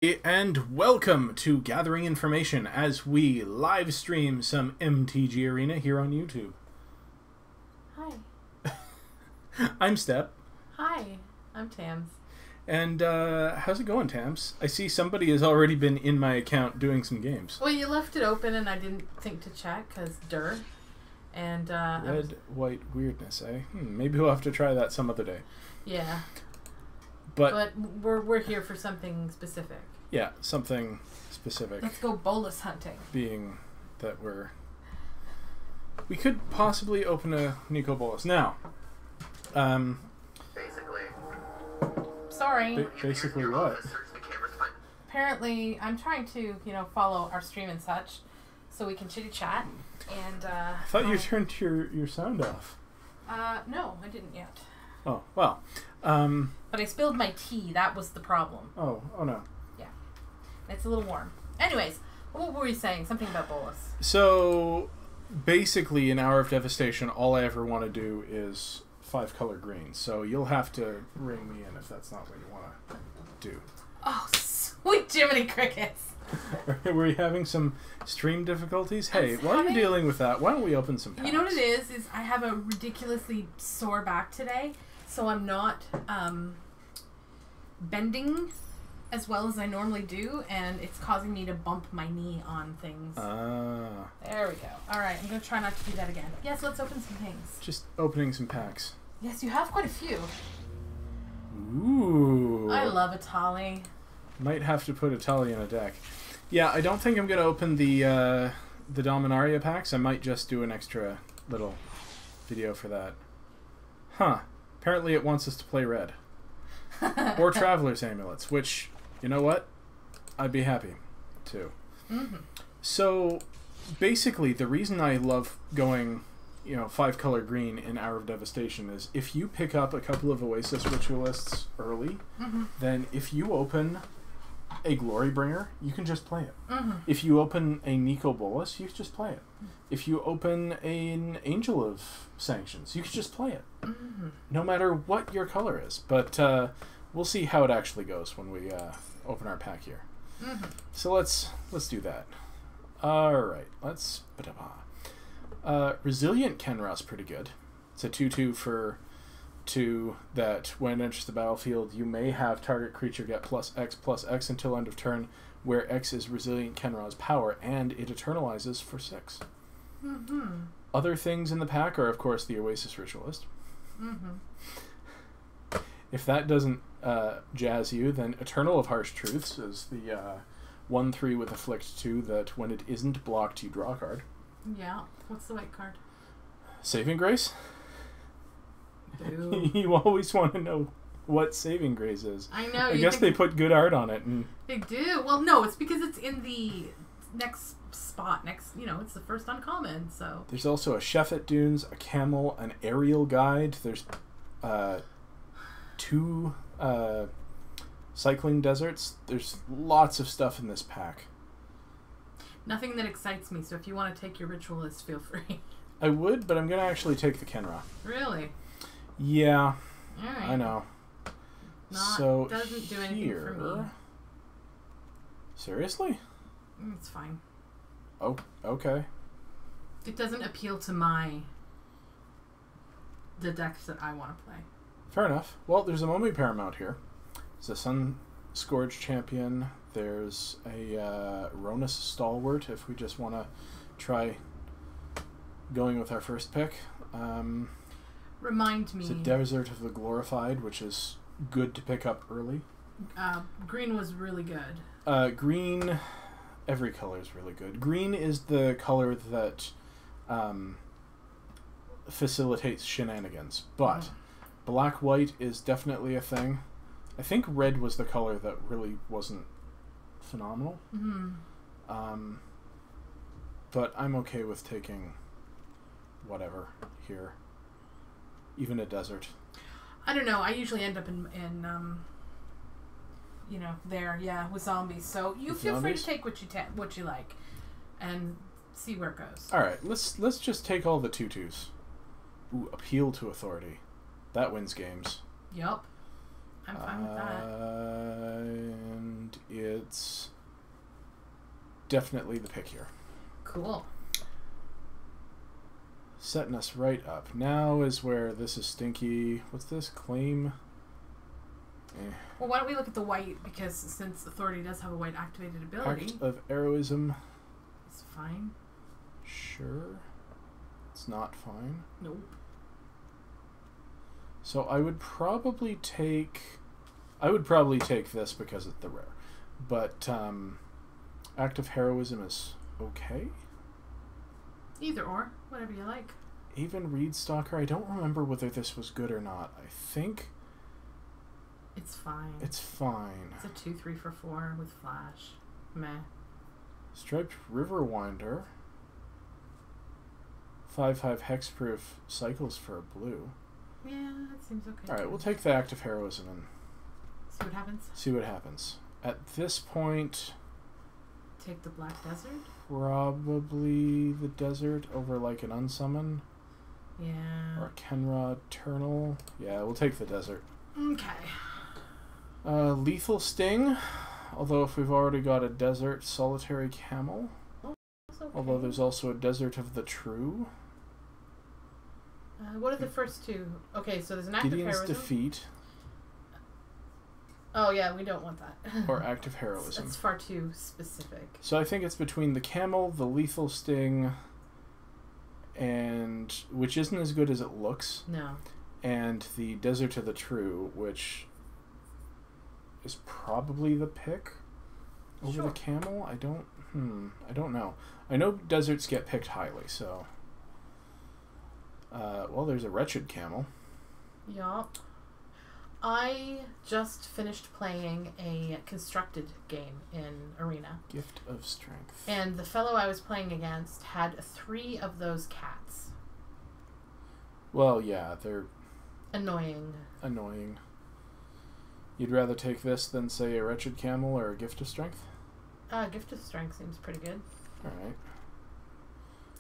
And welcome to Gathering Information as we live stream some MTG Arena here on YouTube. Hi. I'm Step. Hi, I'm Tams. And how's it going, Tams? I see somebody has already been in my account doing some games. Well, you left it open and I didn't think to check because dirt. And Red, white weirdness, eh? Maybe we'll have to try that some other day. Yeah. But we're here for something specific. Yeah, something specific. Let's go bolus hunting. Being that we could possibly open a Nico Bolus. Now, Sorry. Basically what? Apparently, I'm trying to, follow our stream and such so we can chitty chat. And I thought you turned your sound off. No, I didn't yet. Oh, well. But I spilled my tea. That was the problem. Oh no. Yeah. It's a little warm. Anyways, what were you saying? Something about bolus. So, basically, in Hour of Devastation, all I ever want to do is 5-color green. So you'll have to ring me in if that's not what you want to do. Oh, sweet Jiminy Crickets. Were you having some stream difficulties? Hey, while you're dealing with that, why don't we open some packs? You know what it is I have a ridiculously sore back today, so I'm not bending as well as I normally do, and it's causing me to bump my knee on things. There we go. Alright, I'm going to try not to do that again. Yes, let's open some things. Just opening some packs. Yes, you have quite a few. Ooh. I love Atali. Might have to put Atali in a deck. Yeah, I don't think I'm going to open the Dominaria packs. I might just do an extra little video for that. Huh. Apparently it wants us to play red. Or Traveler's Amulets, which, you know what? I'd be happy to. Mm-hmm. So, basically, the reason I love going, 5-color green in Hour of Devastation is if you pick up a couple of Oasis Ritualists early, then if you open a Glorybringer, you can just play it. If you open a Nico Bolus, you can just play it. If you open an Angel of Sanctions, you can just play it. No matter what your color is. But we'll see how it actually goes when we open our pack here. So let's do that. Alright, let's... Resilient Kenra's pretty good. It's a 2/2 for 2 that when it enters the battlefield, you may have target creature get +X until end of turn, where X is Resilient Kenra's power, and it eternalizes for 6. Other things in the pack are, of course, the Oasis Ritualist. If that doesn't jazz you, then Eternal of Harsh Truths is the 1/3 with Afflict 2 that when it isn't blocked, you draw a card. Yeah. What's the white card? Saving Grace? Boo. You always want to know what Saving Grace is. I know. I guess they put good art on it. And they do. Well, no, it's because it's in the next spot. It's the first uncommon, so. There's also a Chef at Dunes, a Camel, an Aerial Guide. There's 2 Cycling Deserts. There's lots of stuff in this pack. Nothing that excites me, so if you want to take your Ritualist, feel free. I would, but I'm going to actually take the Kenra. Really? Yeah. Alright. I know. Doesn't do anything for me. Seriously? It's fine. Oh, okay. It doesn't appeal to the decks that I want to play. Fair enough. Well, there's a Momi Paramount here. There's a Sun Scourge Champion. There's a Ronus Stalwart if we just want to try going with our first pick. Remind me. It's a Desert of the Glorified, which is good to pick up early. Green was really good. Green, every color is really good. Green is the color that facilitates shenanigans, but black-white is definitely a thing. I think red was the color that really wasn't phenomenal. But I'm okay with taking whatever here. Even a desert. I don't know. I usually end up in with zombies. So you feel free to take what you like, and see where it goes. All right, let's just take all the 2/2s. Ooh, Appeal to Authority. That wins games. Yup. I'm fine with that. And it's definitely the pick here. Cool. Setting us right up. Now is where this is stinky. What's this? Claim? Well, why don't we look at the white, because since Authority does have a white activated ability... Act of Heroism. It's fine. Sure. It's not fine. Nope. So I would probably take... this because it's the rare. But Act of Heroism is okay? Either or. Whatever you like. Even Reed Stalker, I don't remember whether this was good or not. I think... It's fine. It's fine. It's a 2/3 for 4 with flash. Meh. Striped Riverwinder. 5/5 hexproof cycles for a blue. Yeah, that seems okay. Alright, we'll take the Act of Heroism and see what happens. See what happens. At this point... Take the Black Desert? Probably the desert over like an unsummon. Yeah. Or Kenra Eternal. Yeah, we'll take the desert. Okay. Lethal Sting. Although if we've already got a desert, Solitary Camel. Oh, that's okay. Although there's also a Desert of the True. What are the first two? Okay, so there's an Act of Gideon's Heroism. Defeat. Oh yeah, we don't want that. Or Act of Heroism. That's far too specific. So I think it's between the Camel, the Lethal Sting, and... which isn't as good as it looks. No. And the Desert of the True, which is probably the pick over the Camel. I don't know. I know deserts get picked highly, so well, there's a Wretched Camel. Yup. I just finished playing a constructed game in Arena. Gift of Strength. And the fellow I was playing against had 3 of those cats. Well, yeah, they're annoying. You'd rather take this than, say, a Wretched Camel or a Gift of Strength? Gift of Strength seems pretty good. Alright.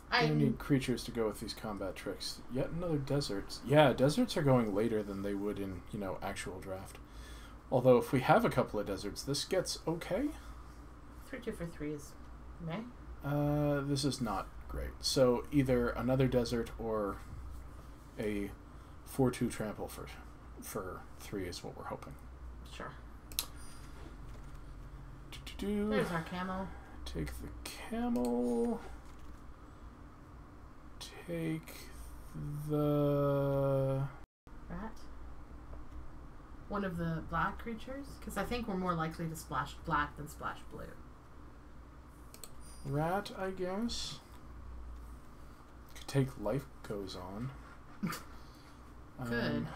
I need creatures to go with these combat tricks. Yet another deserts. Yeah, deserts are going later than they would in, actual draft. Although if we have a couple of deserts, this gets okay. 3/2 for 3 is meh. This is not great. So either another desert or a 4/2 trample for 3 is what we're hoping. Sure. There's our camel. Take the camel. Take the... rat. One of the black creatures? Because I think we're more likely to splash black than splash blue. Rat, I guess. Could take Life Goes On. Good.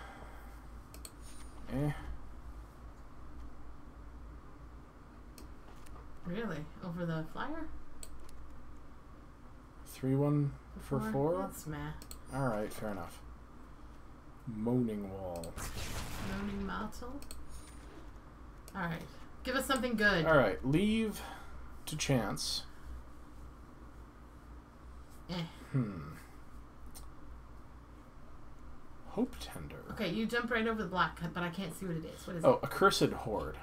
Really? Over the flyer? 3/1 for 4? That's meh. Alright, fair enough. Moaning Wall. Moaning Myrtle? Alright. Give us something good. Alright, leave to chance. Hope Tender. Okay, you jump right over the black, but I can't see what it is. What is it? Oh, Accursed Horde.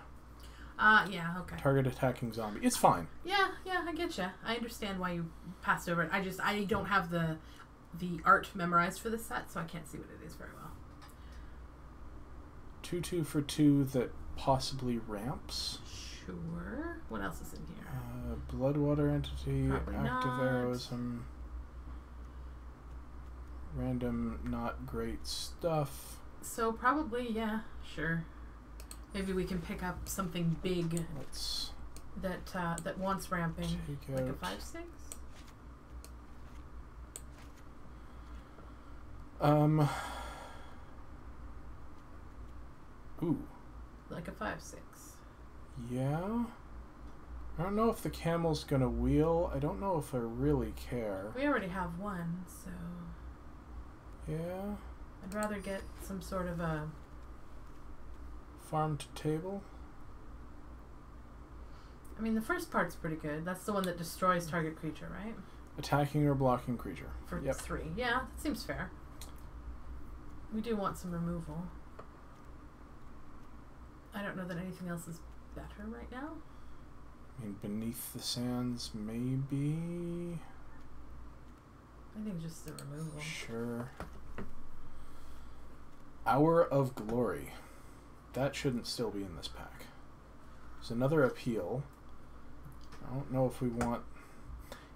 Yeah, okay. Target attacking zombie. It's fine. Yeah, I get you. I understand why you passed over it. I don't have the art memorized for this set, so I can't see what it is very well. 2/2 for 2 that possibly ramps. Sure. What else is in here? Bloodwater Entity, Probably Active not. Heroism. Random, not great stuff. So probably, yeah, sure. Maybe we can pick up something big. Let's that wants ramping, take like a out 5/6. Ooh. Like a 5/6. Yeah. I don't know if the camel's gonna wheel. I don't know if I really care. We already have one, so. Yeah. I'd rather get some sort of a farm to table. I mean, the first part's pretty good. That's the one that destroys target creature, right? Attacking or blocking creature. For 3. Yeah, that seems fair. We do want some removal. I don't know that anything else is better right now. I mean, Beneath the Sands, maybe. I think just the removal. Sure. Hour of Glory. That shouldn't still be in this pack. There's another appeal. I don't know if we want...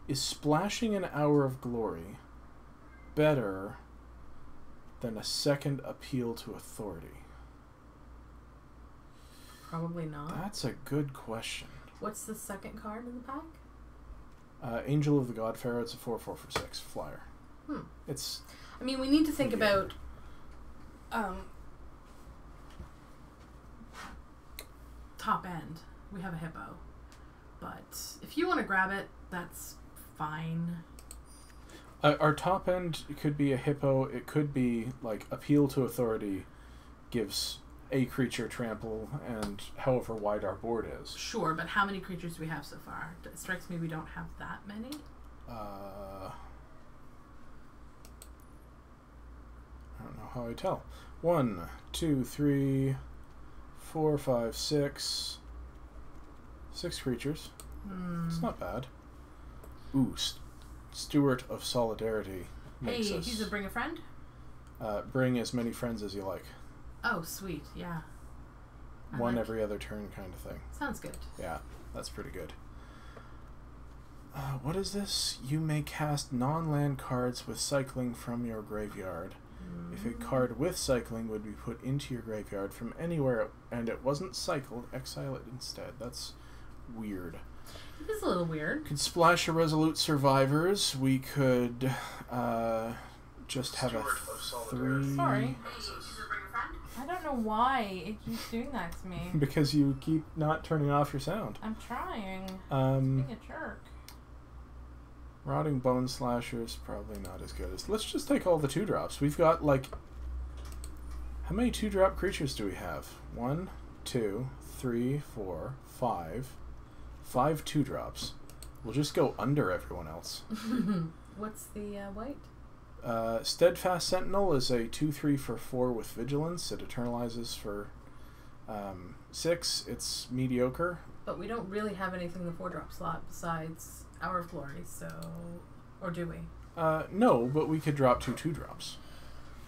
Is splashing an Hour of Glory better than a second appeal to authority? Probably not. That's a good question. What's the second card in the pack? Angel of the God Pharaoh. It's a 4/4 for 6 flyer. It's. I mean, we need to think about. Top end. We have a hippo, but if you want to grab it, that's fine. Our top end could be a hippo. It could be like appeal to authority, gives a creature trample, and however wide our board is. Sure, but how many creatures do we have so far? It strikes me we don't have that many. I don't know how I tell. 1, 2, 3, 4, 5, 6. 6 creatures. It's not bad. Ooh, Steward of Solidarity. Hey, he's a bring a friend? Bring as many friends as you like. Oh, sweet, yeah. One every other turn kind of thing. Sounds good. Yeah, that's pretty good. What is this? You may cast non-land cards with cycling from your graveyard. If a card with cycling would be put into your graveyard from anywhere and it wasn't cycled, exile it instead. That's weird. It is a little weird. Could splash a Resolute Survivors. We could just have a 3. Sorry. I don't know why it keeps doing that to me. Because you keep not turning off your sound. I'm trying. Being a jerk. Rotting Bone Slashers, probably not as good as... Let's just take all the 2-drops. We've got, like... How many 2-drop creatures do we have? 1, 2, 3, 4, 5. 5 2-drops. We'll just go under everyone else. What's the white? Steadfast Sentinel is a 2/3 for 4 with Vigilance. It eternalizes for 6. It's mediocre. But we don't really have anything in the 4-drop slot besides Hour of Glory, so... Or do we? No, but we could drop 2 2-drops.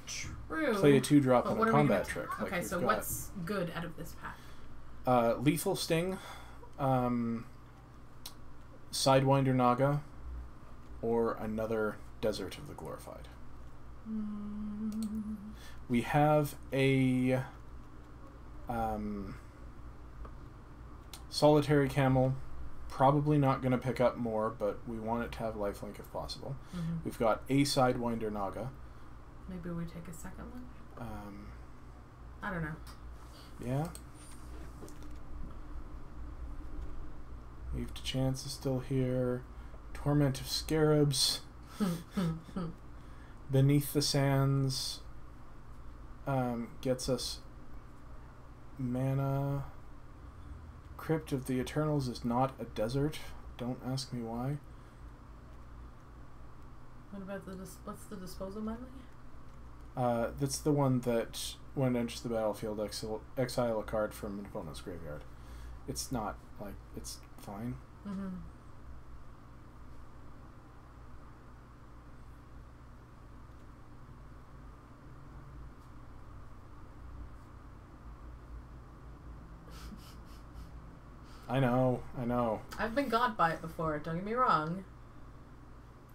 True. Play a 2-drop on a combat trick. Okay, so what's good out of this pack? Lethal Sting, Sidewinder Naga, or another Desert of the Glorified. We have a Solitary Camel. Probably not going to pick up more, but we want it to have lifelink if possible. We've got a Sidewinder Naga. Maybe we take a second one? I don't know. Yeah. Leave to Chance is still here. Torment of Scarabs. Beneath the Sands gets us mana. Crypt of the Eternals is not a desert. Don't ask me why. What about what's the disposal memory? That's the one that when it enters the battlefield, exile a card from an opponent's graveyard. It's not like it's fine. I know. I've been got by it before, don't get me wrong.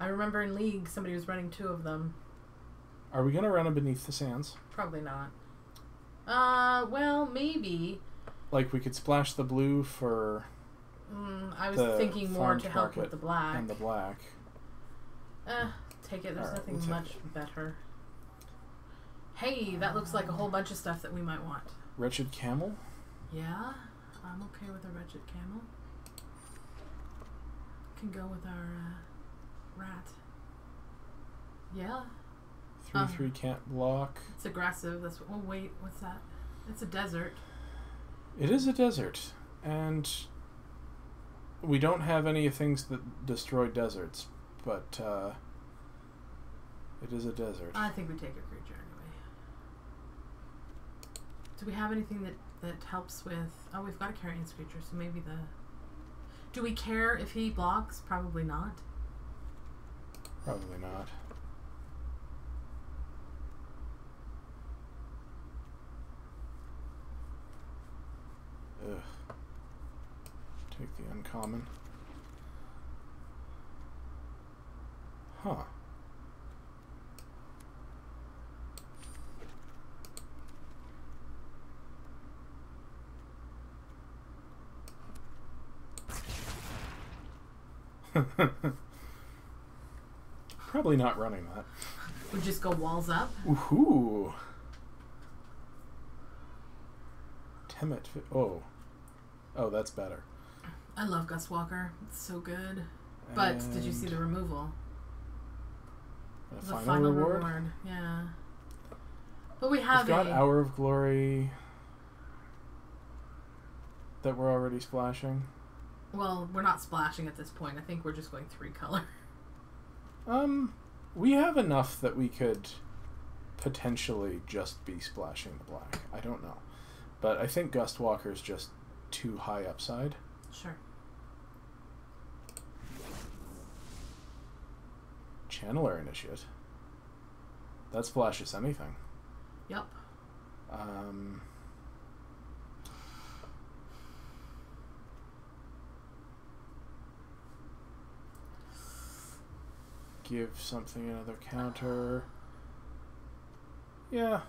I remember in League somebody was running 2 of them. Are we gonna run a Beneath the Sands? Probably not. Well, maybe. Like we could splash the blue for... I was thinking more to help with the black. And the black. Take it. There's nothing much better. Hey, that looks like a whole bunch of stuff that we might want. Wretched Camel? Yeah, I'm okay with a Wretched Camel. Can go with our rat. Yeah. 3/3 can't block. It's aggressive. That's oh wait, what's that? It's a desert. It is a desert, and we don't have any things that destroy deserts, but it is a desert. I think we take a creature anyway. Do we have anything that that helps with... Oh, we've got a Carrion's creature, so maybe the... Do we care if he blocks? Probably not. Probably not. Ugh. Take the uncommon. Huh. Probably not running that. Would just go walls up? Ooh. Temet. Oh. Oh, that's better. I love Gust Walker. It's so good. But And did you see the removal? The final reward? Yeah. But we have We've got Hour of Glory that we're already splashing. Well, we're not splashing at this point. I think we're just going 3 color. We have enough that we could potentially just be splashing the black. I don't know. But I think Gust Walker is just too high upside. Sure. Channeler Initiate. That splashes anything. Yep. Give something another counter. Yeah.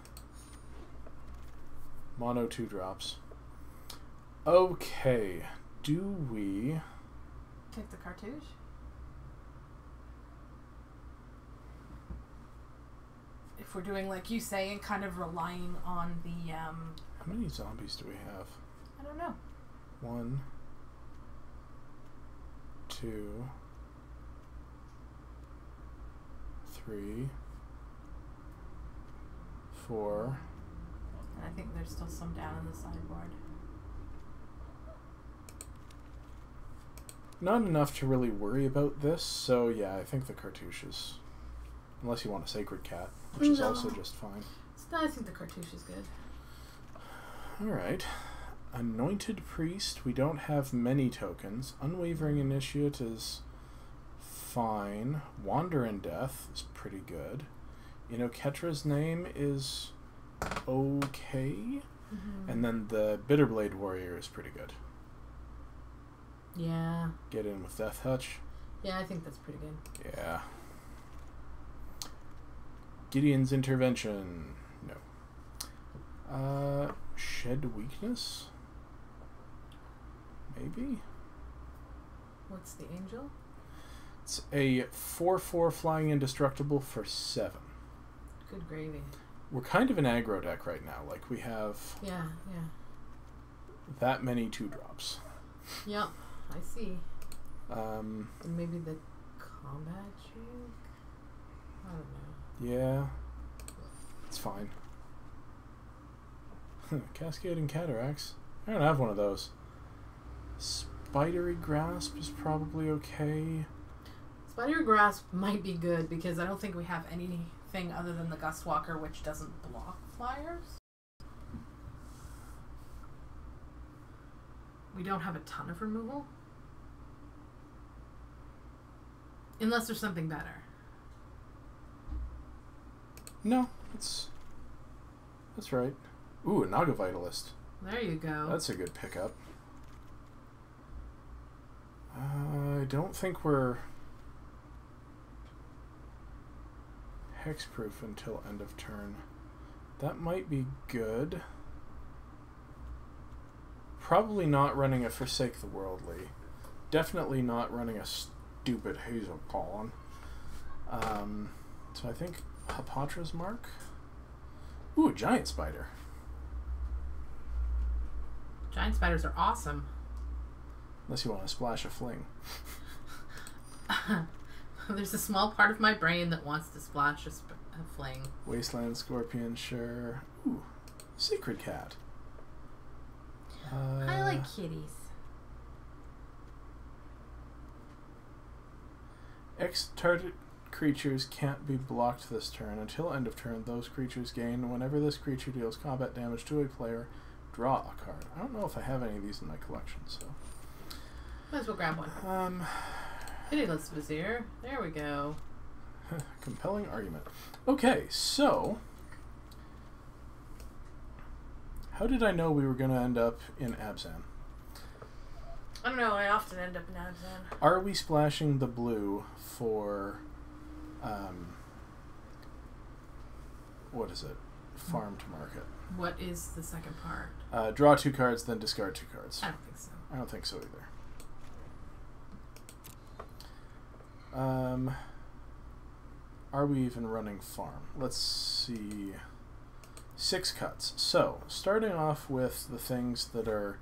Mono 2 drops. Okay. Do we... Take the cartouche? If we're doing like you say and kind of relying on the... How many zombies do we have? I don't know. 1, 2, 3, 4. And I think there's still some down in the sideboard. Not enough to really worry about this, so yeah, I think the cartouche is... Unless you want a Sacred Cat, which is also just fine. No, I think the cartouche is good. Alright. Anointed Priest, we don't have many tokens. Unwavering Initiate is fine. Wander in Death is pretty good. Ketra's Name is okay. And then the Bitterblade Warrior is pretty good. Yeah. Get in with Death Touch. Yeah, I think that's pretty good. Yeah. Gideon's Intervention. No. Shed Weakness? Maybe? What's the angel? It's a 4/4 flying indestructible for 7. Good gravy. We're kind of an aggro deck right now. Like, we have that many 2-drops. Yep, I see. And maybe the combat trick? I don't know. Yeah. It's fine. Cascading Cataracts. I don't have one of those. Spidery Grasp is probably okay. Spidery Grasp might be good because I don't think we have anything other than the Gust Walker which doesn't block flyers. We don't have a ton of removal. Unless there's something better. No, that's right. Ooh, a Naga Vitalist. There you go. That's a good pickup. I don't think we're hexproof until end of turn. That might be good. Probably not running a Forsake the Worldly. Definitely not running a stupid Hazel Pollen. So I think Hapatra's Mark. Ooh, Giant Spider. Giant spiders are awesome. Unless you want to splash a fling. There's a small part of my brain that wants to splash a fling. Wasteland Scorpion, sure. Ooh, Sacred Cat. I like kitties. Target creatures can't be blocked this turn. Until end of turn, those creatures gain. Whenever this creature deals combat damage to a player, draw a card. I don't know if I have any of these in my collection, so... Might as well grab one. Pitiless Vizier. There we go. Compelling argument. Okay, so... How did I know we were going to end up in Abzan? I don't know, I often end up in Abzan. Are we splashing the blue for... what is it? Farm to market. What is the second part? Draw 2 cards, then discard 2 cards. I don't think so. I don't think so either. Are we even running farm? Let's see. 6 cuts. So, starting off with the things that are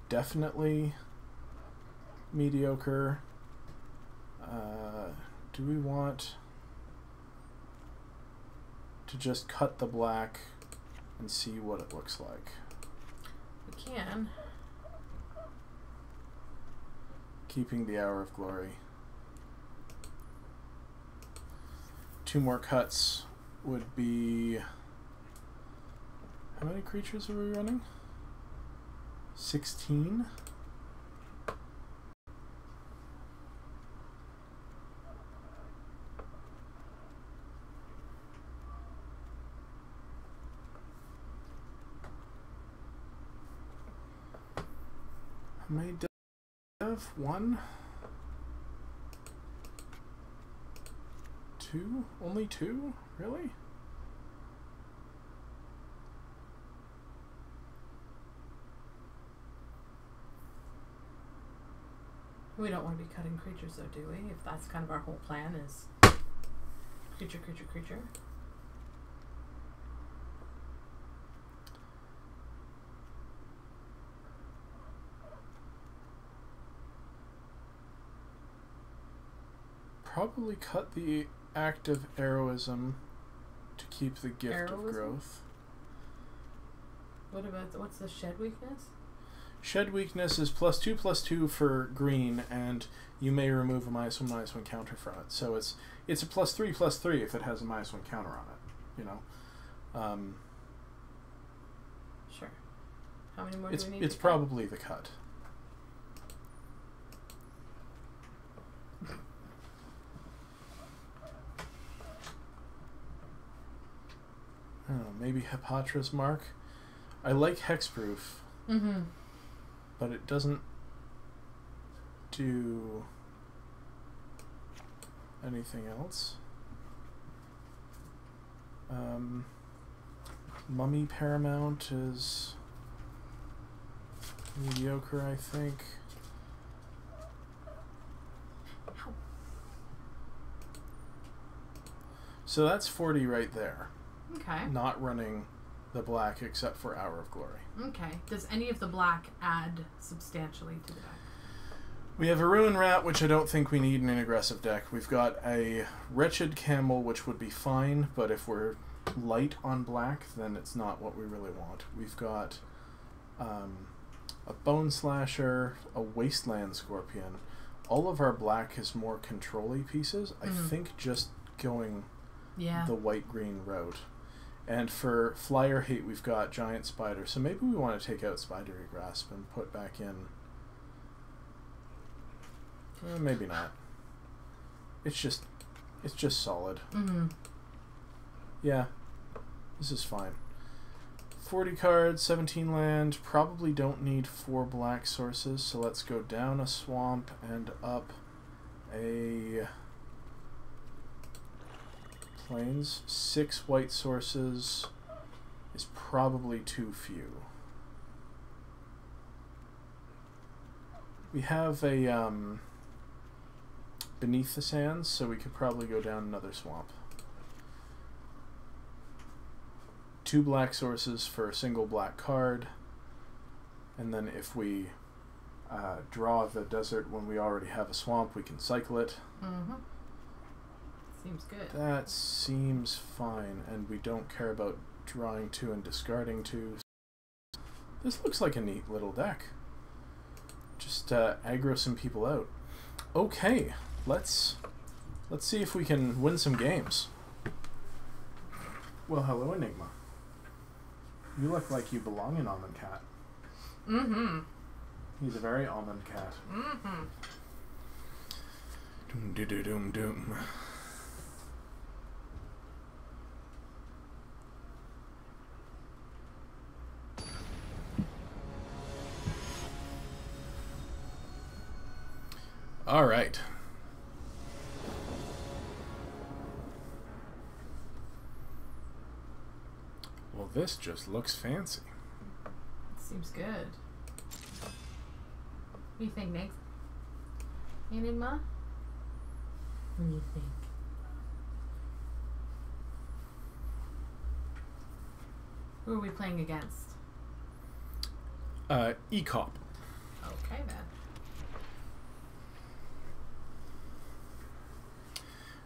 definitely mediocre. Do we want to just cut the black and see what it looks like? We can. Keeping the Hour of Glory. 2 more cuts would be... How many creatures are we running? 16? How many do I have? 1? 2? Only 2? Really? We don't want to be cutting creatures though, do we? If that's kind of our whole plan is creature, creature, creature. Probably cut the active heroism to keep the gift Heroism? of growth. What about, what's the shed weakness? Shed weakness is +2/+2 for green, and you may remove a -1/-1 counter from it. So it's a +3/+3 if it has a -1 counter on it. You know. Sure. How many more It's do we need? it's probably the cut. I don't know, maybe Hippotra's Mark. I like hexproof. Mm-hmm. But it doesn't do anything else. Mummy Paramount is mediocre, I think. So that's 40 right there. Okay. Not running the black except for Hour of Glory. Okay. Does any of the black add substantially to the deck? We have a Ruin Rat, which I don't think we need in an aggressive deck. We've got a Wretched Camel, which would be fine, but if we're light on black, then it's not what we really want. We've got a Bone Slasher, a Wasteland Scorpion. All of our black is more control-y pieces. I think just going the white-green route. And for Flyer Hate, we've got Giant Spider. So maybe we want to take out Spidery Grasp and put back in... maybe not. It's just solid. Mm-hmm. Yeah, this is fine. 40 cards, 17 land. Probably don't need 4 black sources, so let's go down a swamp and up a... Plains. 6 white sources is probably too few. We have a Beneath the Sands, so we could probably go down another swamp. 2 black sources for a single black card, and then if we draw the desert when we already have a swamp, we can cycle it. Mm-hmm. Seems good. That seems fine, and we don't care about drawing 2 and discarding 2. This looks like a neat little deck. Just aggro some people out. Okay, let's see if we can win some games. Well, hello, Enigma. You look like you belong in Almond Cat. Mm-hmm. He's a very almond cat. Mm-hmm. Doom, doo, doo, doom, doom. All right. Well, this just looks fancy. Seems good. What do you think, Nick? Enigma? What do you think? Who are we playing against? E-Cop. Okay, then.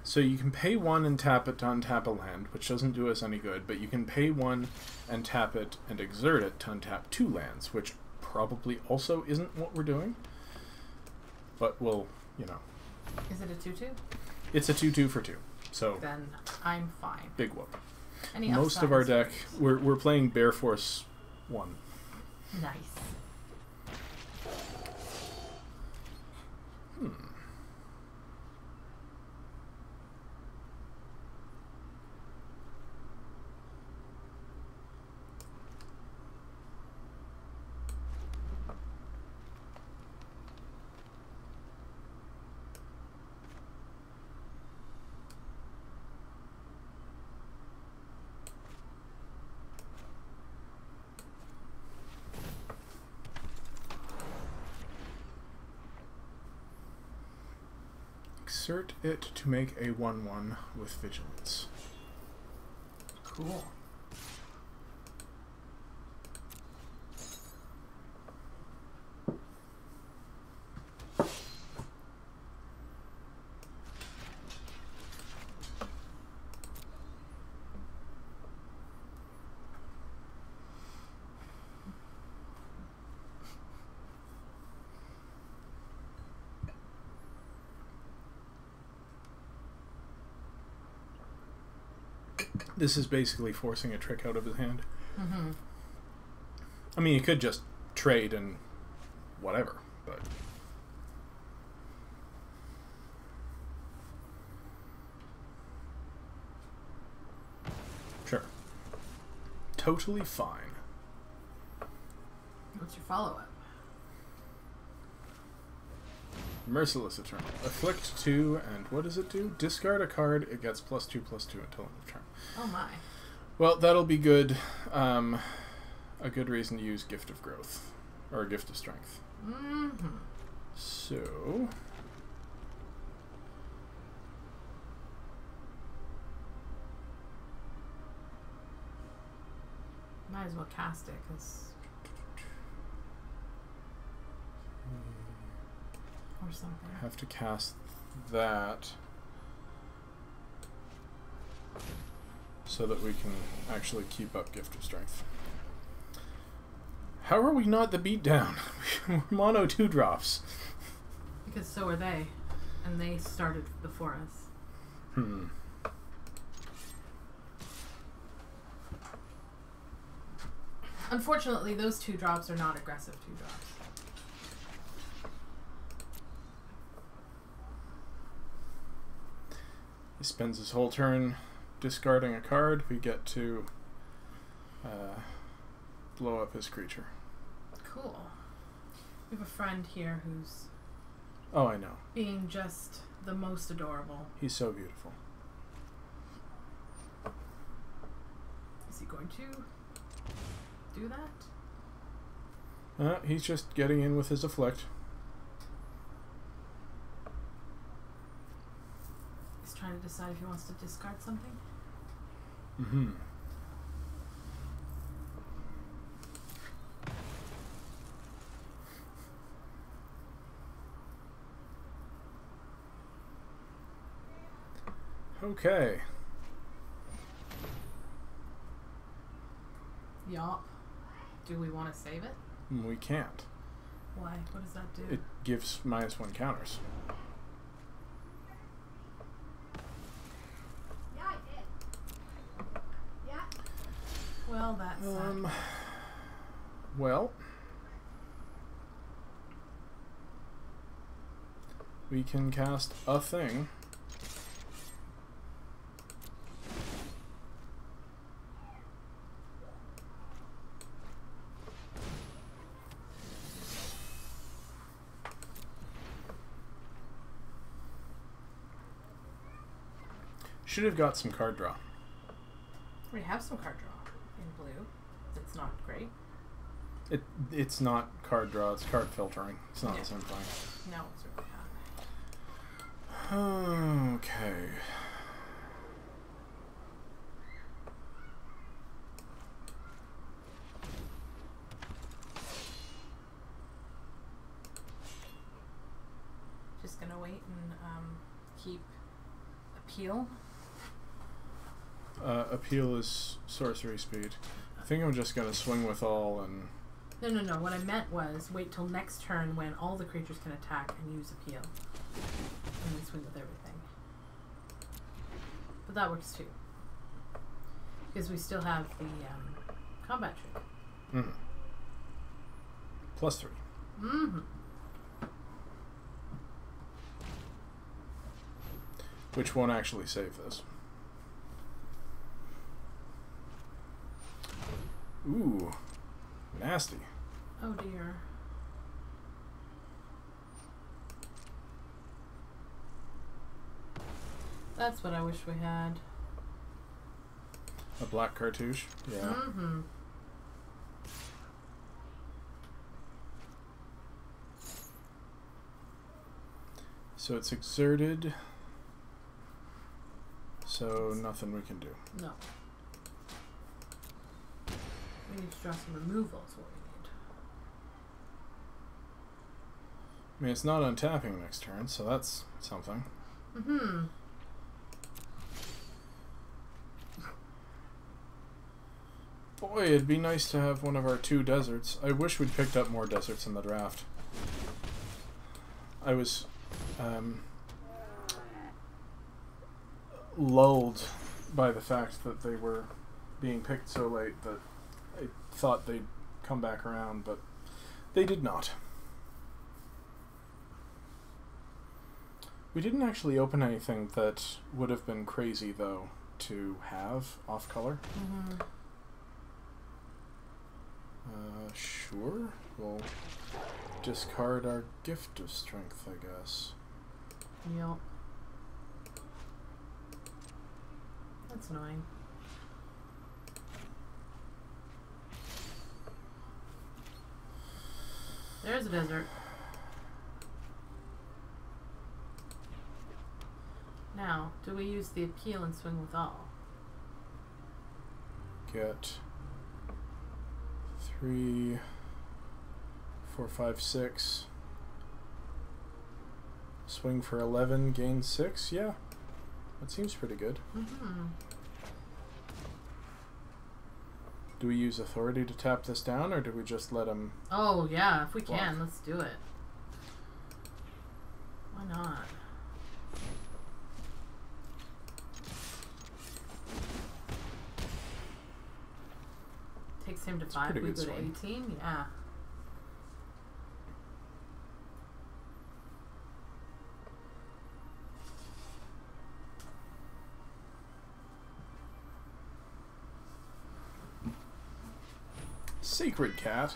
So you can pay 1 and tap it to untap a land, which doesn't do us any good, but you can pay 1 and tap it and exert it to untap 2 lands, which probably also isn't what we're doing. But we'll, you know. Is it a 2/2? It's a 2/2 for 2. So then I'm fine. Big whoop. Any Most of our deck, we're playing Bear Force 1. Nice. Exert it to make a 1/1 with Vigilance. Cool. This is basically forcing a trick out of his hand. Mm-hmm. I mean, you could just trade and whatever, but... Sure. Totally fine. What's your follow-up? Merciless Eternal. Afflict 2, and what does it do? Discard a card, it gets +2/+2 until end of turn. Oh my. Well, that'll be good. A good reason to use Gift of Growth. Or Gift of Strength. Mm-hmm. So... Might as well cast it, because... Or something. Have to cast that so that we can actually keep up Gift of Strength. How are we not the beatdown? We're mono 2-drops. Because so are they. And they started before us. Hmm. Unfortunately, those 2-drops are not aggressive 2-drops. He spends his whole turn discarding a card. We get to blow up his creature. Cool. We have a friend here who's... Oh, I know. being just the most adorable. He's so beautiful. Is he going to do that? He's just getting in with his Afflict. He's trying to decide if he wants to discard something. Mm-hmm. Okay. Yup. Do we want to save it? We can't. Why? What does that do? It gives -1 counters. Yeah, I did. Yeah. Well, that's Well, we can cast a thing. Should have got some card draw. We have some card draw in blue. It's not great. It's not card draw, it's card filtering. It's not the same thing. No, it's really not. Okay. Just gonna wait and keep appeal. Appeal is sorcery speed. I think I'm just gonna swing with all and... No. What I meant was wait till next turn when all the creatures can attack and use appeal. And then swing with everything. But that works too. Because we still have the combat trick. Mm-hmm. +3. Mm-hmm. Which won't actually save this. Ooh. Nasty. Oh dear. That's what I wish we had. A black cartouche? Yeah. Mm-hmm. So it's exerted. So nothing we can do. No. We need to draw some removal is what we need. I mean, it's not untapping next turn, so that's something. Mm-hmm. Boy, it'd be nice to have one of our 2 deserts. I wish we'd picked up more deserts in the draft. I was lulled by the fact that they were being picked so late that I thought they'd come back around, but they did not. We didn't actually open anything that would have been crazy, though, to have off-color. Mm-hmm. Sure. We'll discard our Gift of Strength, I guess. Yep. That's annoying. There's a desert. Now, do we use the appeal and swing with all? Get 3, 4, 5, 6. Swing for 11, gain 6. Yeah, that seems pretty good. Mm-hmm. Do we use authority to tap this down, or do we just let him... Oh, yeah, if we block? can, let's do it. Why not? Takes him to 5, we go to 18? Yeah. Sacred Cat.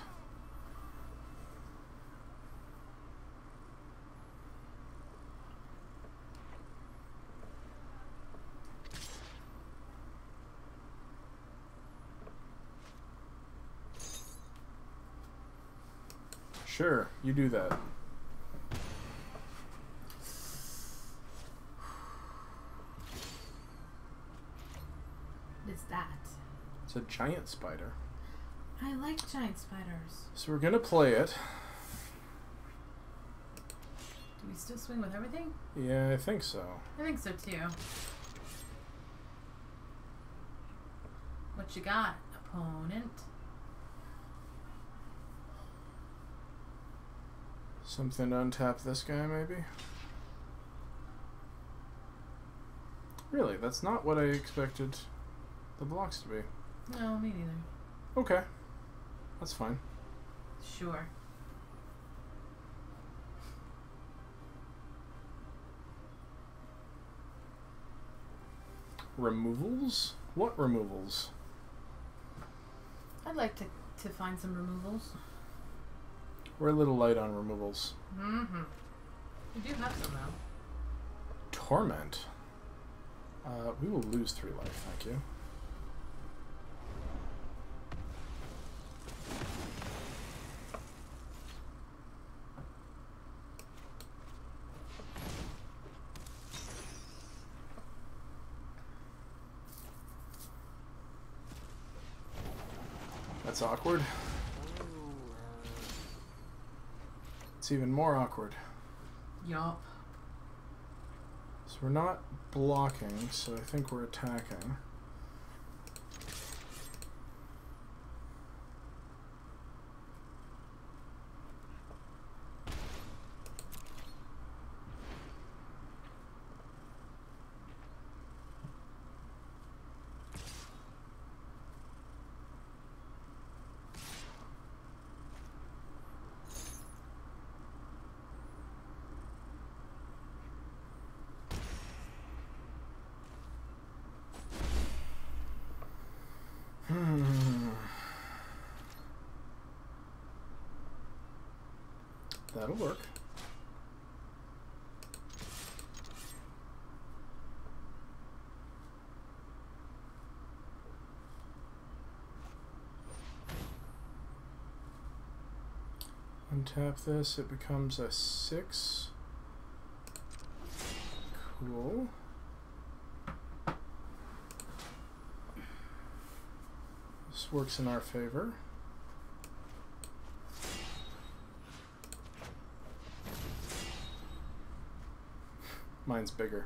Sure, you do that. What is that? It's a giant spider. I like giant spiders. So we're gonna play it. Do we still swing with everything? Yeah, I think so. I think so too. What you got, opponent? Something to untap this guy, maybe? Really, that's not what I expected the blocks to be. No, me neither. Okay. That's fine. Sure. removals? What removals? I'd like to find some removals. We're a little light on removals. Mm-hmm. We do have some, though. Torment. We will lose 3 life, thank you. That's awkward. It's even more awkward. Yup. So we're not blocking, so I think we're attacking. That'll work. Untap this, it becomes a 6. Cool. This works in our favor. Mine's bigger.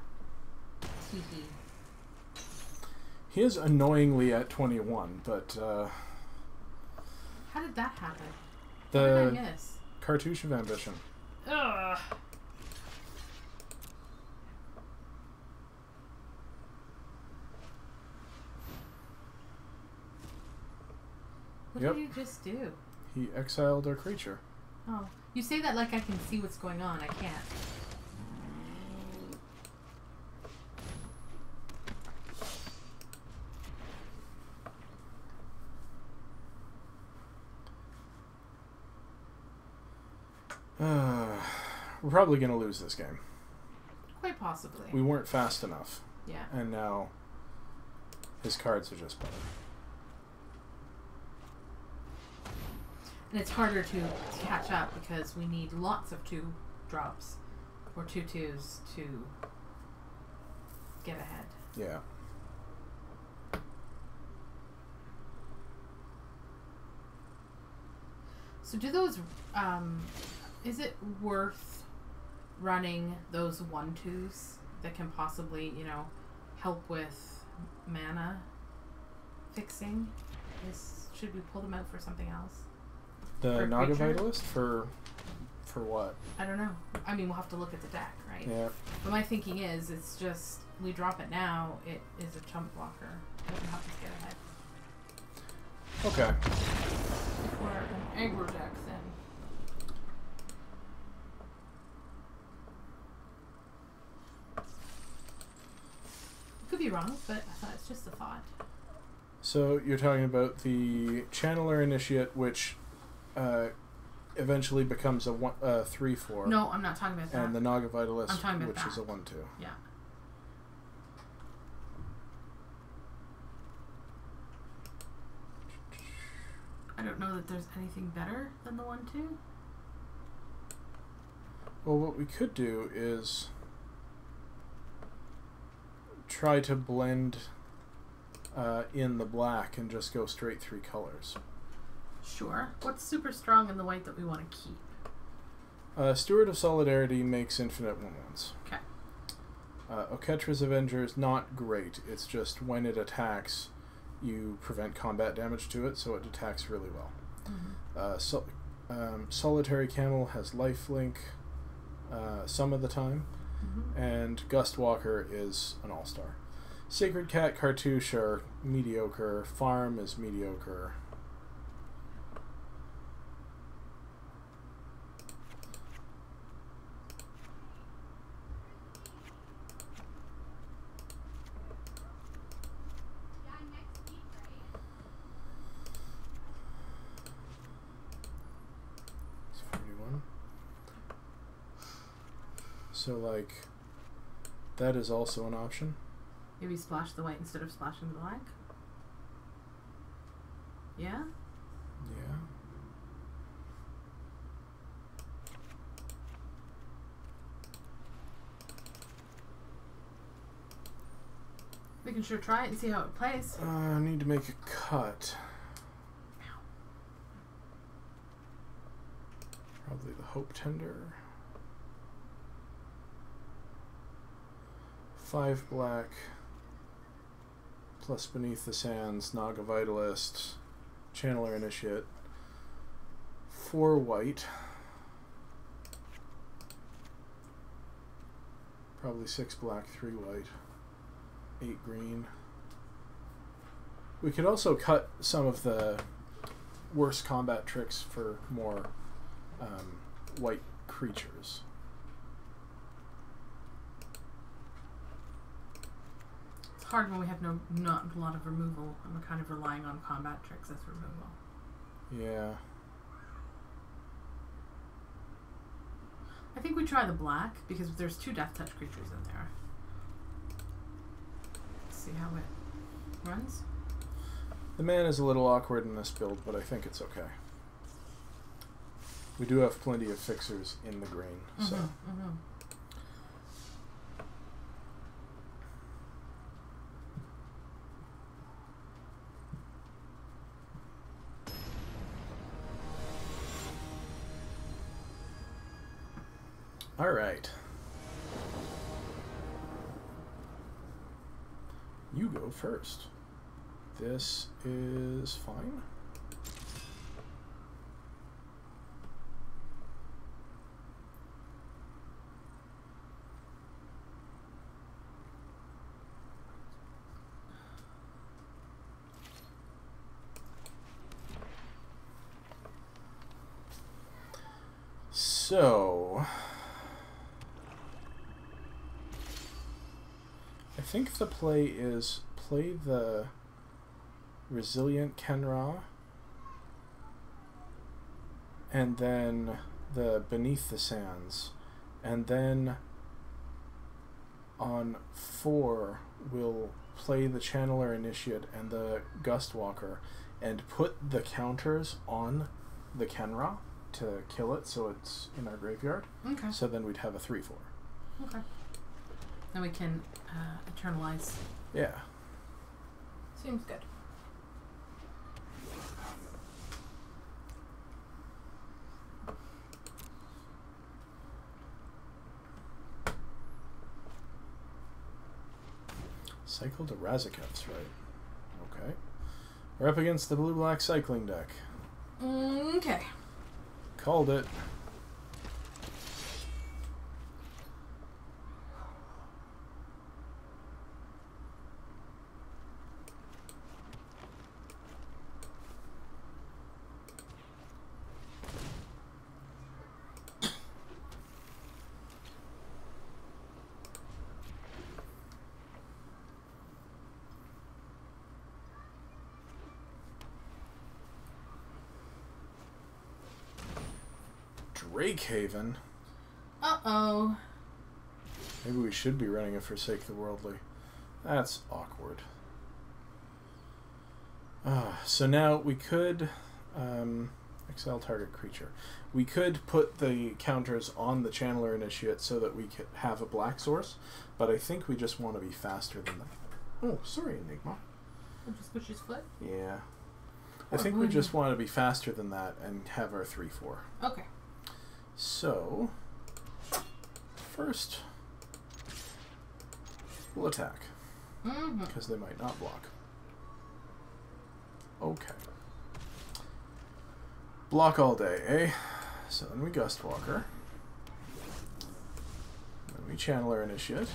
He is annoyingly at 21, but how did that happen? The what did I miss? Cartouche of Ambition. Ugh. What did you just do? He exiled our creature. Oh. You say that like I can see what's going on. I can't. We're probably going to lose this game. Quite possibly. We weren't fast enough. Yeah. And now his cards are just better. And it's harder to catch up because we need lots of 2 drops or 2 2s to get ahead. Yeah. So do those, is it worth running those 1/2s that can possibly, you know, help with mana fixing? Should we pull them out for something else? The Naga Vitalist for what? I don't know. I mean, we'll have to look at the deck, right? Yeah. But my thinking is, it's just, we drop it now, it is a chump blocker. It doesn't help us get ahead. Okay. Or an aggro deck then. Could be wrong, but I thought it's just a thought. So you're talking about the Channeler Initiate, which eventually becomes a 3/4. No, I'm not talking about that. And the Naga Vitalist, I'm talking about which that. is a 1/2. Yeah. I don't know that there's anything better than the 1/2. Well, what we could do is try to blend in the black and just go straight 3 colors. Sure. What's super strong in the white that we want to keep? Steward of Solidarity makes infinite 1/1s. Okay. Oketra's Avenger is not great. It's just when it attacks, you prevent combat damage to it, so it attacks really well. Mm-hmm. Solitary Camel has lifelink some of the time, and Gustwalker is an all-star. Sacred Cat, Cartouche are mediocre. Farm is mediocre. So, like, that is also an option. Maybe splash the white instead of splashing the black? Yeah? Yeah. We can sure try it and see how it plays. I need to make a cut. Probably the Hope Tender. 5 black. Plus Beneath the Sands, Naga Vitalist, Channeler Initiate. 4 white. Probably 6 black, 3 white. 8 green. We could also cut some of the worse combat tricks for more white creatures. It's hard when we have not a lot of removal and we're kind of relying on combat tricks as removal. Yeah. I think we try the black because there's 2 Death Touch creatures in there. Let's see how it runs. The mana is a little awkward in this build, but I think it's okay. We do have plenty of fixers in the green, so. All right. You go first. This is fine. So, I think the play is play the Resilient Kenra and then the Beneath the Sands, and then on 4 we'll play the Channeler Initiate and the Gustwalker and put the counters on the Kenra to kill it so it's in our graveyard. Okay. So then we'd have a 3/4. Okay. Then we can eternalize. Yeah. Seems good. Cycle to Razakev's, right? Okay. We're up against the blue-black cycling deck. Okay. Called it. Drakehaven. Uh-oh. Maybe we should be running a Forsake the Worldly. That's awkward. So now we could exile target creature. We could put the counters on the Channeler Initiate so that we could have a black source, but I think we just want to be faster than that. Oh, sorry, Enigma. Just push his foot? Yeah. I think we just want to be faster than that and have our 3/4. Okay. So, first, we'll attack. Because they might not block. Okay. Block all day, eh? So then we Gustwalker. Then we Channeler Initiate.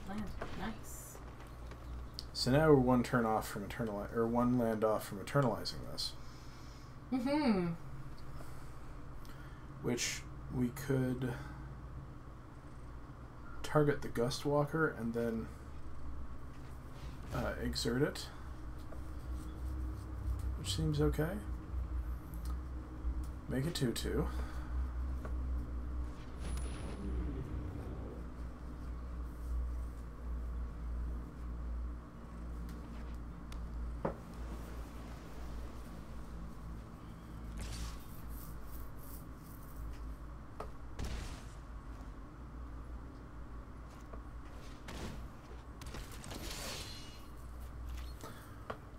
Land. Nice. So now we're one turn off from one land off from eternalizing this. Which we could target the Gustwalker and then exert it. which seems okay. Make a 2/2.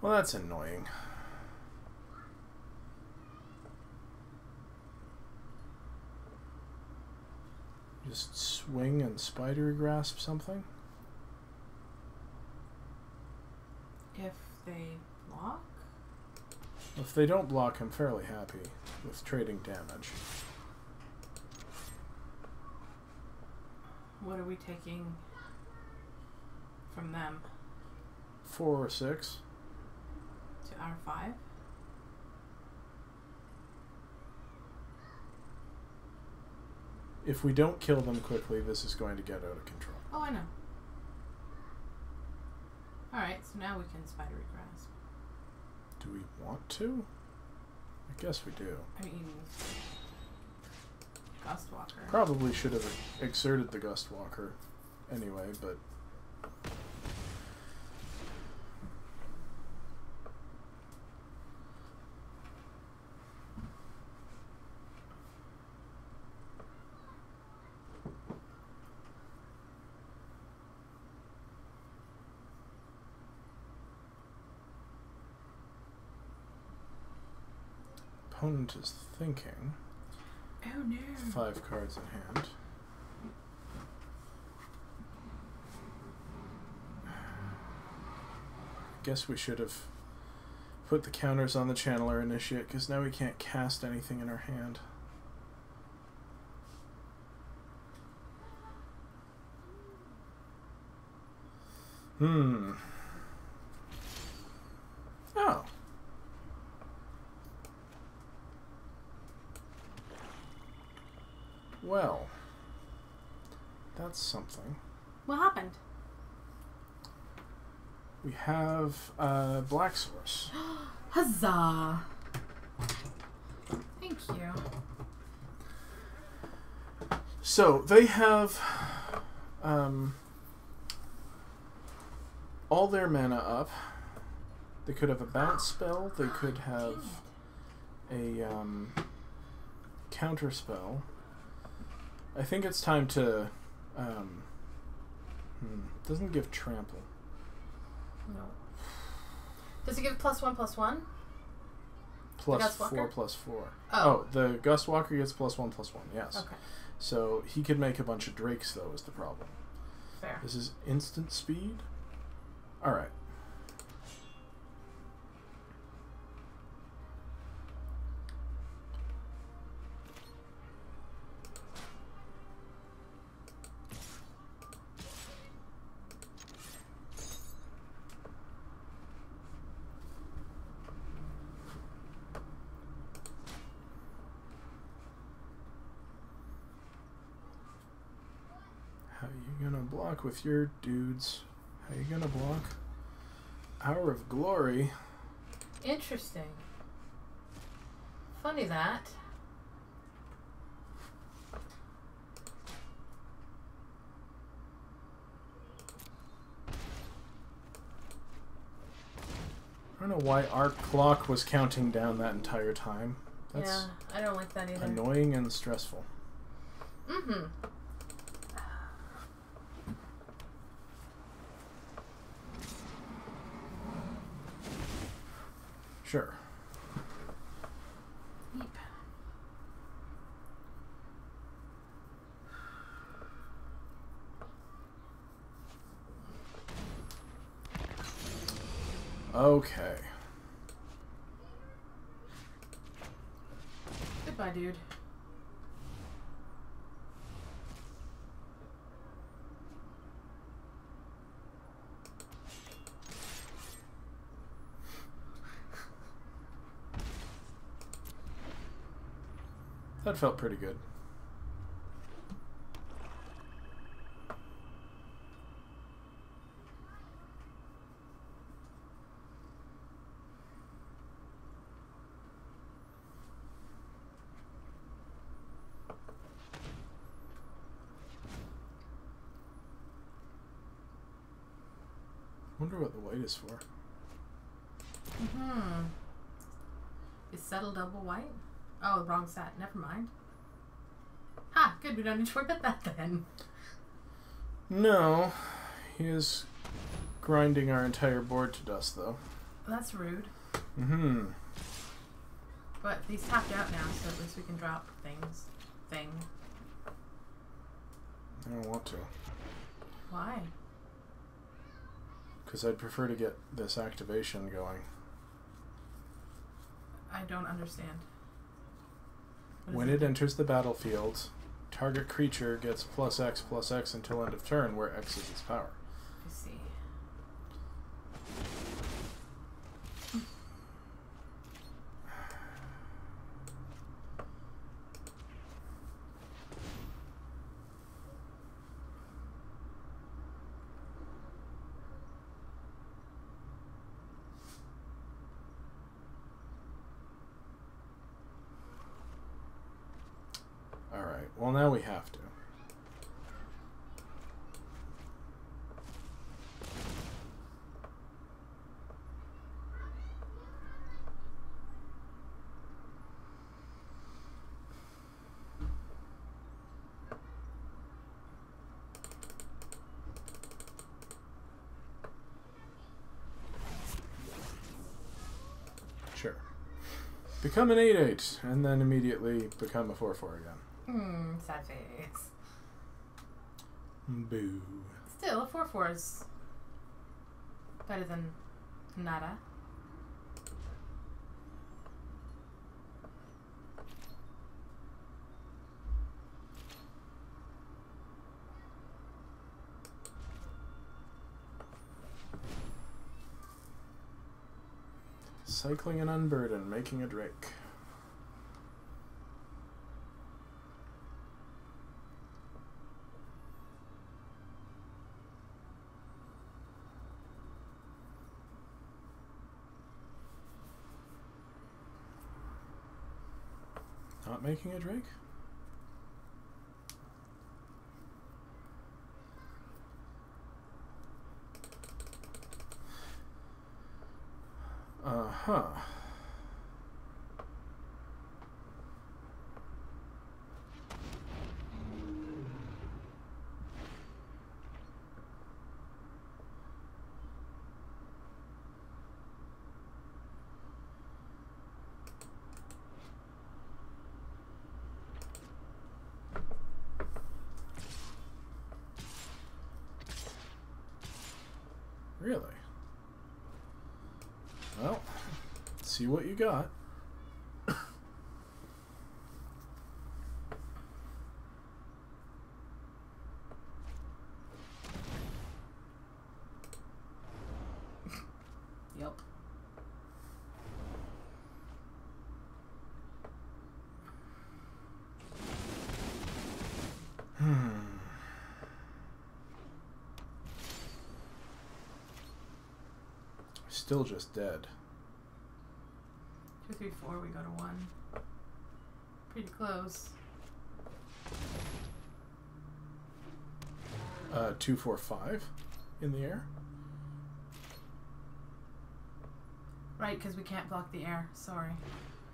Well, that's annoying. Just swing and spidery grasp something? If they block? If they don't block, I'm fairly happy with trading damage. What are we taking from them? 4 or 6. To our 5? If we don't kill them quickly, this is going to get out of control. Oh, I know. Alright, so now we can spidery grasp. Do we want to? I guess we do. I mean, Gustwalker. Probably should have exerted the Gustwalker anyway, but... Opponent is thinking. Oh no. 5 cards in hand. Guess we should have put the counters on the Channeler Initiate, because now we can't cast anything in our hand. Oh. Well, that's something. What happened? We have Black Source. Huzzah! Thank you. So, they have all their mana up. They could have a bounce spell. They could have a counter spell. I think it's time to... doesn't give trample. No. Does it give +1/+1? +4/+4. Oh, the Gustwalker gets +1/+1, yes. Okay. So he could make a bunch of Drakes, though, is the problem. Fair. This is instant speed? Alright. How you gonna block with your dudes? How you gonna block? Hour of Glory. Interesting. Funny that. I don't know why our clock was counting down that entire time. That's yeah, I don't like that either. annoying and stressful. Mm-hmm. Sure. Yep. Okay. Goodbye, dude. That felt pretty good. wonder what the white is for. Mm-hmm. Is settle double white? Oh, wrong set. Never mind. Ha! Good, we don't need to worry about that then. No. He is grinding our entire board to dust, though. That's rude. Mm-hmm. But he's tapped out now, so at least we can drop things. I don't want to. Why? Because I'd prefer to get this activation going. I don't understand. When it enters the battlefield, target creature gets +X until end of turn, where X is its power. I see. Alright, well now we have to. Sure. Become an 8/8, and then immediately become a 4/4 again. Sad face. Boo. Still, a 4/4 is better than nada. Cycling an unburden, making a Drake. Not making a Drake? Uh-huh. Really? Well, let's see what you got. Yep. Still just dead. 2, 3, 4, we go to 1. Pretty close. 2, 4, 5 in the air. Right, because we can't block the air. Sorry.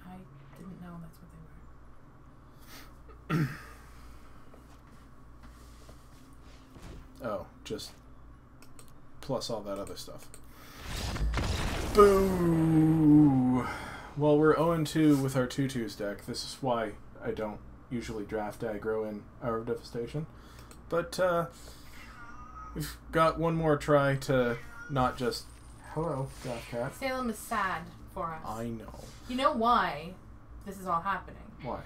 I didn't know that's what they were. Oh, just plus all that other stuff. Boo! Well, we're 0-2 with our 2/2s deck. This is why I don't usually draft aggro in Hour of Devastation. But we've got one more try to not just... Hello, Draft Cat. Salem is sad for us. I know. You know why this is all happening? Why?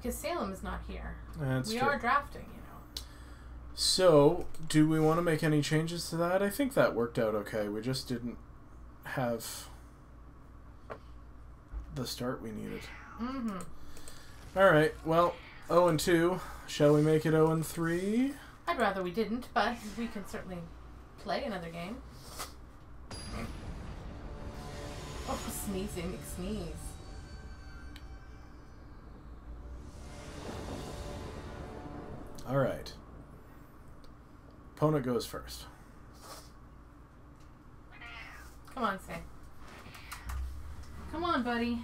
Because Salem is not here. That's we true. are drafting, you know. So, do we want to make any changes to that? I think that worked out okay. We just didn't have the start we needed. Mm-hmm. Alright, well, 0-2. Shall we make it 0-3? I'd rather we didn't, but we can certainly play another game. Oh, sneezing, McSneeze. Alright. Opponent goes first. Come on, say. Come on, buddy.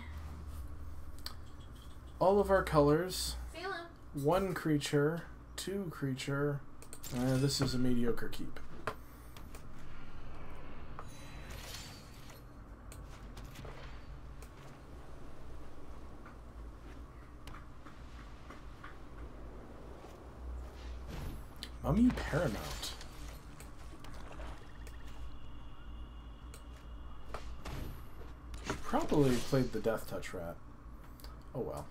All of our colors. Feel him. 1 creature, 2 creature. This is a mediocre keep. Mummy Paramount. Should probably played the Death Touch Rat. Oh well.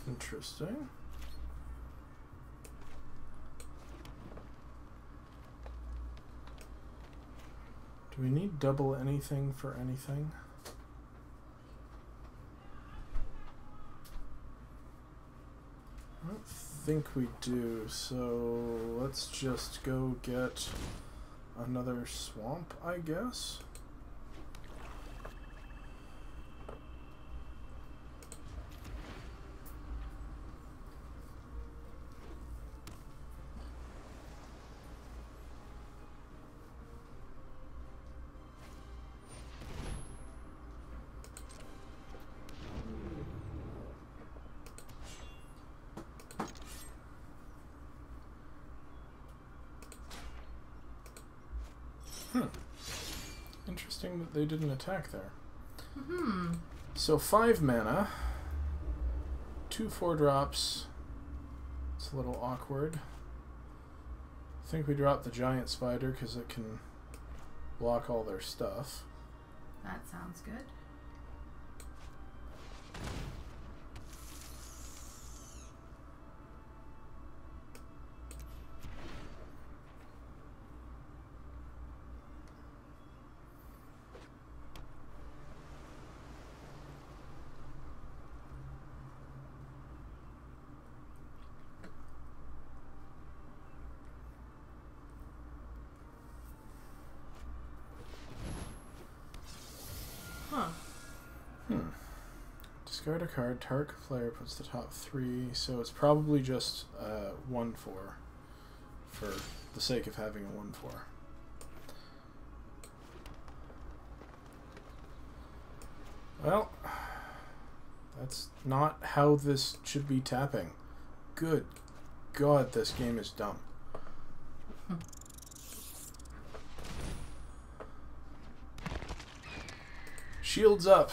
Interesting. Do we need double anything for anything? I don't think we do, so let's just go get another swamp, I guess. Interesting that they didn't attack there. Mm-hmm. So 5 mana, 2 4-drops. It's a little awkward. I think we drop the giant spider because it can block all their stuff. That sounds good. Discard a card, target player puts the top 3, so it's probably just 1/4 for the sake of having a 1/4. Well, that's not how this should be tapping. Good God, this game is dumb. Shields up.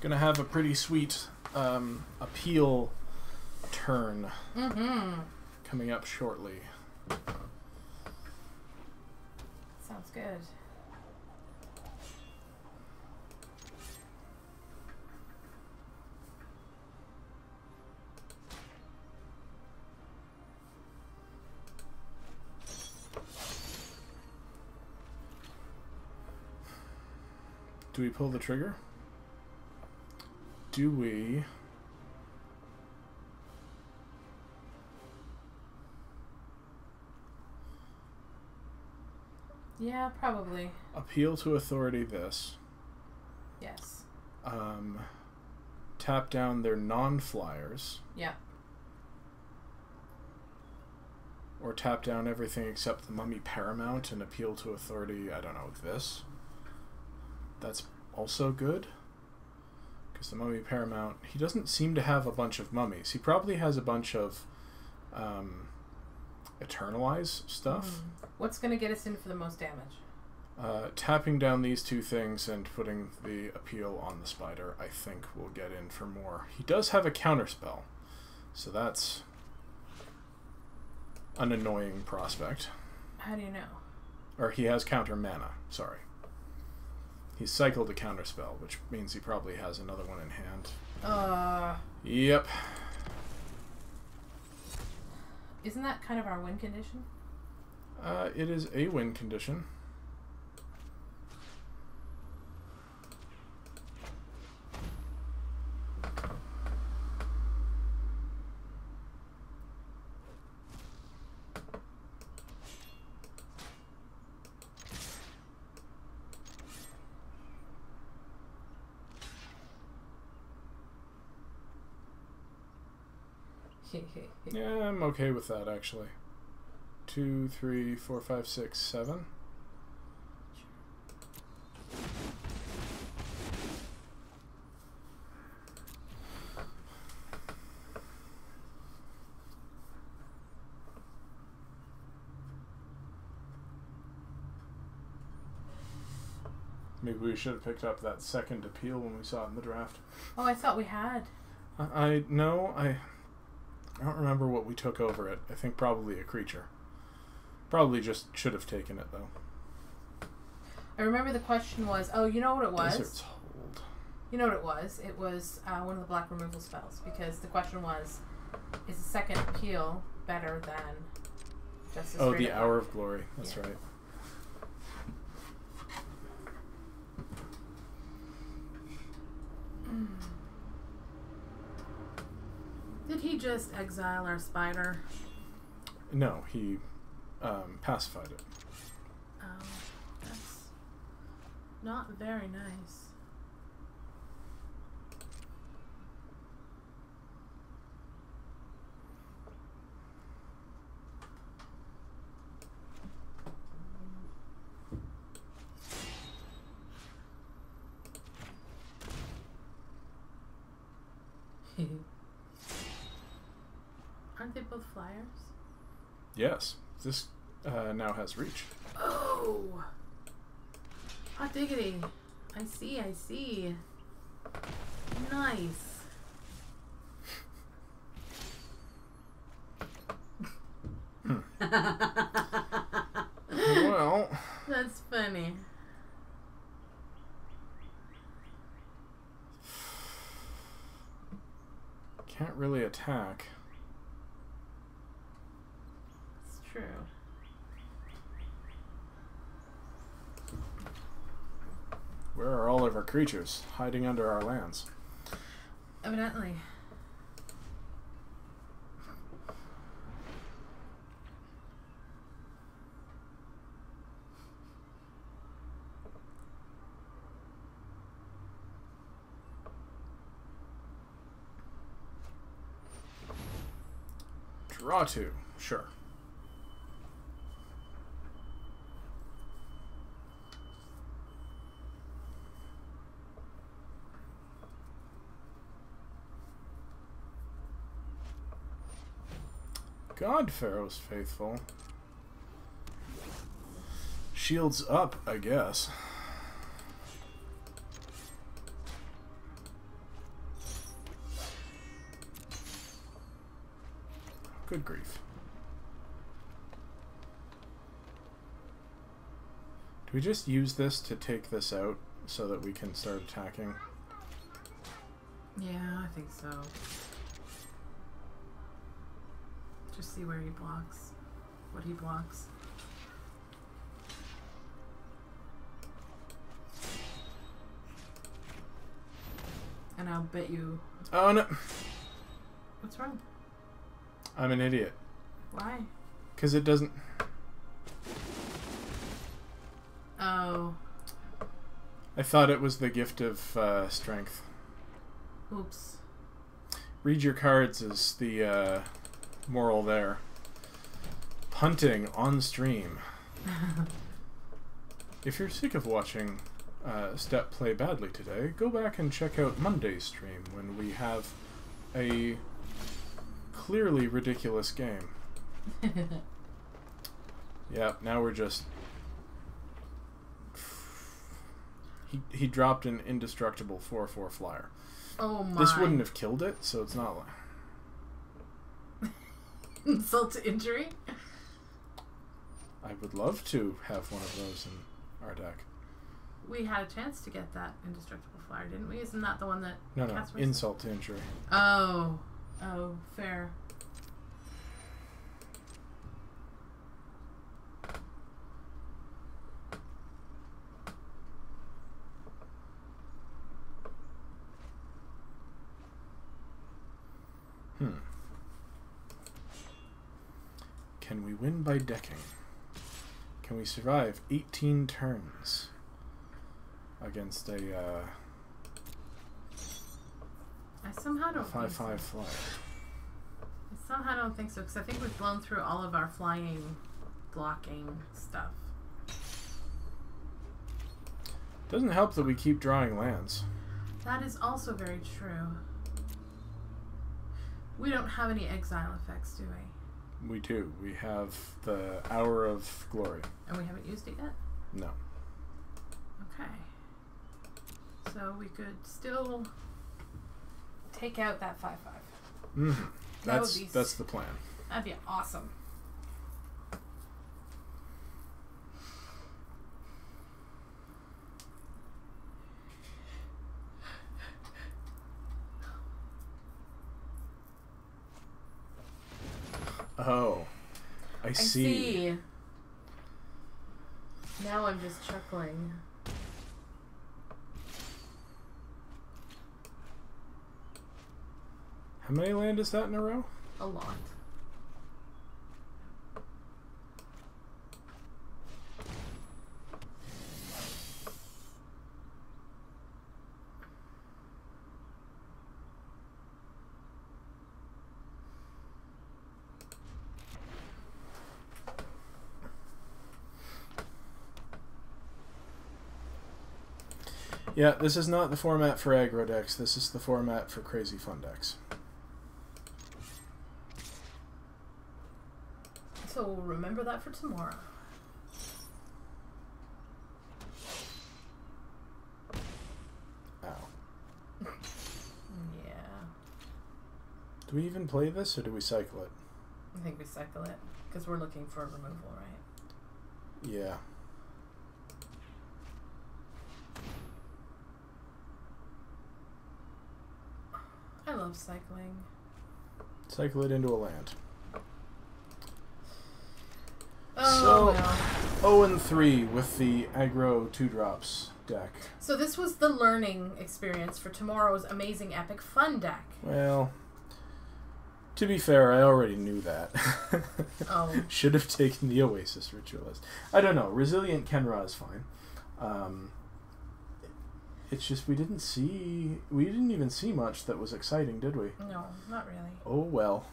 Gonna have a pretty sweet appeal turn coming up shortly. Sounds good. Do we pull the trigger? Do we? Yeah, probably. Appeal to authority this. Yes. Tap down their non-flyers. Yeah. Or tap down everything except the Mummy Paramount and appeal to authority, I don't know, this. That's also good. Because the Mummy Paramount, he doesn't seem to have a bunch of mummies. He probably has a bunch of Eternalize stuff. What's going to get us in for the most damage? Tapping down these 2 things and putting the appeal on the spider, I think will get in for more. He does have a counterspell, so that's an annoying prospect. How do you know? Or he has counter mana, sorry. He's cycled a counterspell, which means he probably has another one in hand. Yep. Isn't that kind of our win condition? It is a win condition. Yeah, I'm okay with that actually. 2, 3, 4, 5, 6, 7. Maybe we should have picked up that second appeal when we saw it in the draft. Oh, I thought we had. I don't remember what we took over it. I think probably a creature. Probably just should have taken it though. I remember the question was, oh, you know what it was? Desert's Hold. You know what it was? It was one of the black removal spells, because the question was, is the second appeal better than just a the Hour of Glory. That's right. Did he just exile our spider? No, he pacified it. Oh, that's not very nice. Aren't they both flyers? Yes. This now has reach. Oh! Hot diggity. I see, I see. Nice. Well. That's funny. Can't really attack. It's true. Where are all of our creatures? Hiding under our lands. Evidently. Draw 2. Sure. God Pharaoh's faithful. Shields up, I guess. Good grief. Do we just use this to take this out so that we can start attacking? Yeah, I think so. Just see where he blocks. What he blocks. And I'll bet you... Oh no! What's wrong? I'm an idiot. Why? Because it doesn't... Oh. I thought it was the gift of strength. Oops. Read your cards is the moral there. Punting on stream. If you're sick of watching Step play badly today, go back and check out Monday's stream when we have a clearly ridiculous game. Yeah, now we're just... He dropped an indestructible 4/4 flyer. Oh my. This wouldn't have killed it, so it's not like... Insult to injury? I would love to have one of those in our deck. We had a chance to get that indestructible flyer, didn't we? Isn't that the one that... No, insult to injury. Oh. Oh, fair. Can we win by decking? Can we survive 18 turns against a I somehow don't 5/5 think so. flyer? I I don't think so, because I think we've blown through all of our flying, blocking stuff. Doesn't help that we keep drawing lands. That is also very true. We don't have any exile effects, do we? We do. We have the Hour of Glory. And we haven't used it yet? No. Okay. So we could still take out that 5/5. Mm-hmm. That's the plan. That'd be awesome. Oh, I see. Now I'm just chuckling. How many land is that in a row? A lot. Yeah, this is not the format for aggro decks. This is the format for crazy fun decks. So we'll remember that for tomorrow. Ow. Yeah. Do we even play this, or do we cycle it? I think we cycle it, because we're looking for a removal, right? Yeah. I love cycling. Cycle it into a land. Oh, so, well. 0-3 with the aggro 2-drops deck. So this was the learning experience for tomorrow's amazing epic fun deck. Well, to be fair, I already knew that. Oh. Should have taken the Oasis Ritualist. I don't know. Resilient Kenra is fine. It's just we didn't even see much that was exciting, did we? No, not really. Oh well.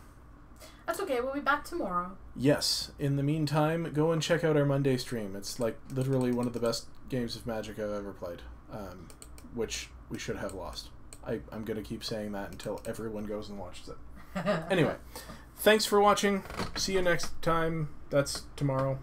That's okay. We'll be back tomorrow. Yes. In the meantime, go and check out our Monday stream. It's like literally one of the best games of Magic I've ever played, which we should have lost. I'm going to keep saying that until everyone goes and watches it. Anyway, thanks for watching. See you next time. That's tomorrow.